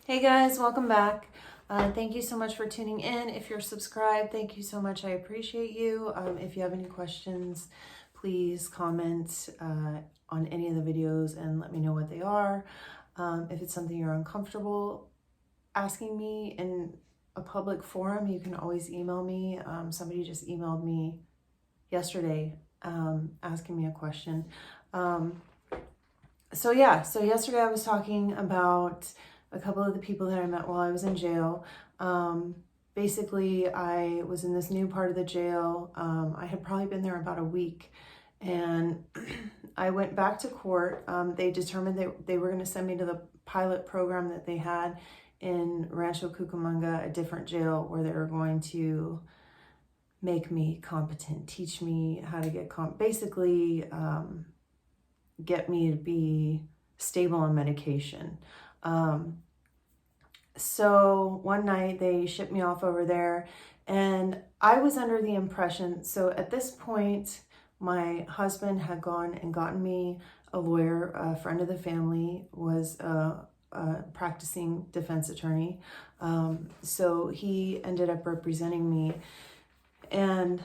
Hey guys, welcome back. Thank you so much for tuning in. If you're subscribed, thank you so much. I appreciate you. If you have any questions, please comment on any of the videos and let me know what they are. If it's something you're uncomfortable asking me in a public forum, you can always email me. Somebody just emailed me yesterday asking me a question. So yesterday I was talking about a couple of the people that I met while I was in jail. Basically, I was in this new part of the jail. I had probably been there about a week, and I went back to court. They determined that they were going to send me to the pilot program that they had in Rancho Cucamonga, a different jail, where they were going to make me competent, teach me how to get basically get me to be stable on medication. So one night they shipped me off over there, and I was under the impression, so at this point, my husband had gone and gotten me a lawyer. A friend of the family was a practicing defense attorney. So he ended up representing me. And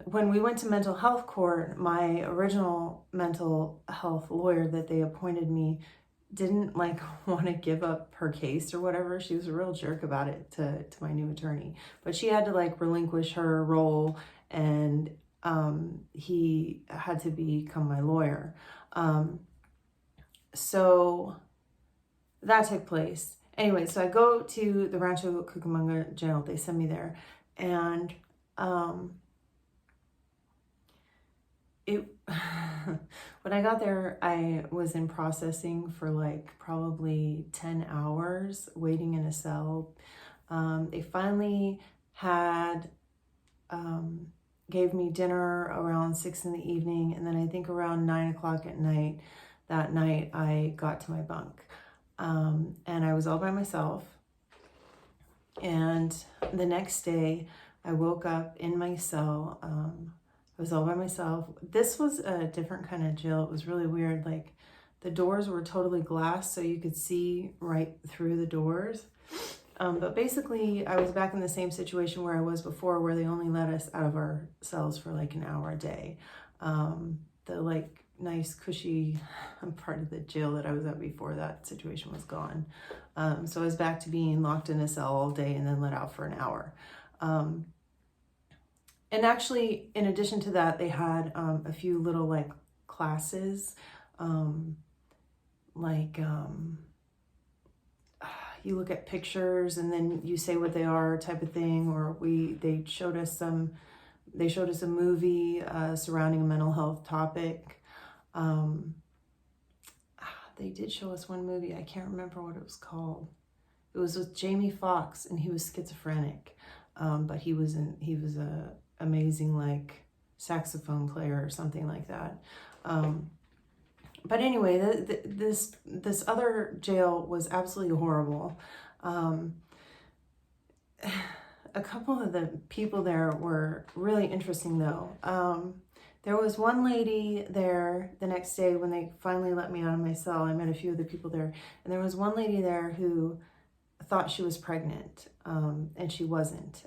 when we went to mental health court, my original mental health lawyer that they appointed me didn't want to give up her case or whatever. She was a real jerk about it to my new attorney, but she had to relinquish her role, and he had to become my lawyer. So that took place. Anyway, so I go to the Rancho Cucamonga jail. They send me there, and when I got there, I was in processing for probably 10 hours waiting in a cell. They finally gave me dinner around 6 in the evening, and then I think around 9 o'clock at night, that night I got to my bunk. And I was all by myself. And the next day I woke up in my cell. I was all by myself. This was a different kind of jail. It was really weird. The doors were totally glass, so you could see right through the doors. But basically, I was back in the same situation where I was before, where they only let us out of our cells for an hour a day. The nice cushy part of the jail that I was at before that situation was gone. So I was back to being locked in a cell all day and then let out for an hour. And actually, in addition to that, they had a few little classes, you look at pictures and then you say what they are, type of thing. Or they showed us a movie surrounding a mental health topic. They did show us one movie. I can't remember what it was called. It was with Jamie Foxx, and he was schizophrenic, but he was a amazing saxophone player or something like that. But anyway, this other jail was absolutely horrible. A couple of the people there were really interesting though. There was one lady there the next day when they finally let me out of my cell. I met a few of the people there, and there was one lady there who thought she was pregnant, and she wasn't.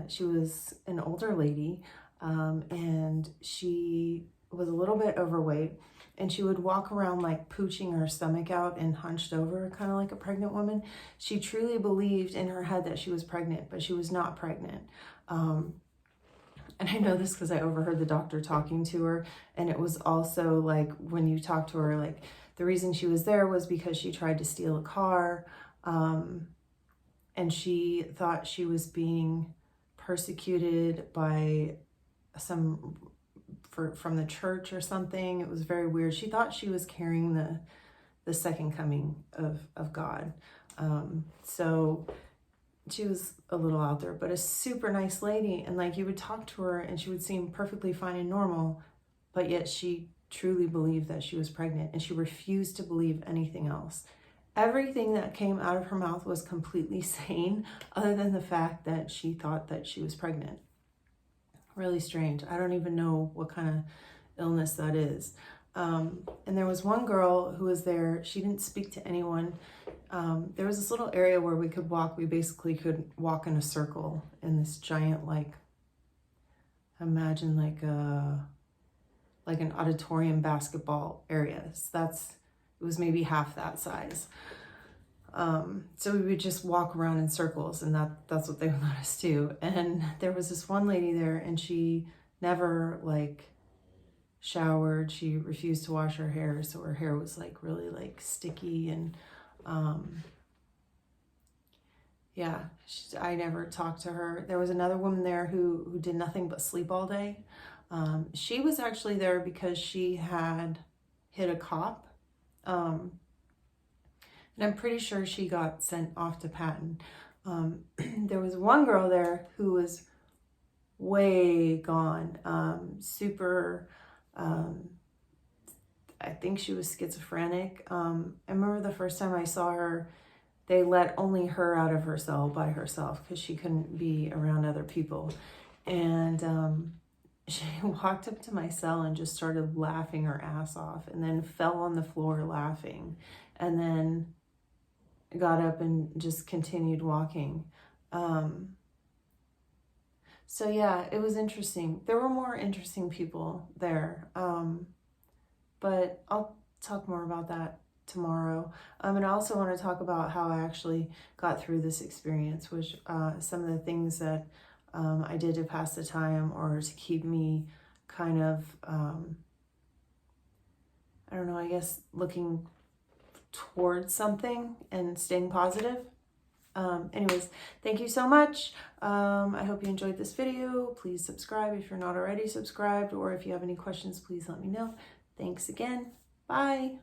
She was an older lady, and she was a little bit overweight, and she would walk around pooching her stomach out and hunched over, kind of like a pregnant woman. She truly believed in her head that she was pregnant, but she was not pregnant. And I know this because I overheard the doctor talking to her, and it was also when you talk to her, the reason she was there was because she tried to steal a car, and she thought she was being persecuted by from the church or something. It was very weird. She thought she was carrying the second coming of God. So she was a little out there, but a super nice lady. And you would talk to her and she would seem perfectly fine and normal, but yet she truly believed that she was pregnant, and she refused to believe anything else. Everything that came out of her mouth was completely sane, other than the fact that she thought that she was pregnant. Really strange. I don't even know what kind of illness that is. And there was one girl who was there. She didn't speak to anyone. there was this little area where we could walk. We basically could walk in a circle in this giant, like, imagine like an auditorium basketball area. So it was maybe half that size. So we would just walk around in circles, and that's what they would let us do. And there was this one lady there, and she never like showered. She refused to wash her hair, so her hair was like really like sticky, and yeah, I never talked to her. There was another woman there who did nothing but sleep all day. She was actually there because she had hit a cop. And I'm pretty sure she got sent off to Patton. There was one girl there who was way gone, super, I think she was schizophrenic. I remember the first time I saw her, they let only her out of her cell by herself because she couldn't be around other people. And she walked up to my cell and just started laughing her ass off, and then fell on the floor laughing, and then got up and just continued walking. So yeah, it was interesting. There were more interesting people there, but I'll talk more about that tomorrow. And I also want to talk about how I actually got through this experience, which some of the things that I did to pass the time or to keep me kind of, I don't know, I guess looking towards something and staying positive. Anyways, thank you so much. I hope you enjoyed this video. Please subscribe if you're not already subscribed, or if you have any questions, please let me know. Thanks again. Bye.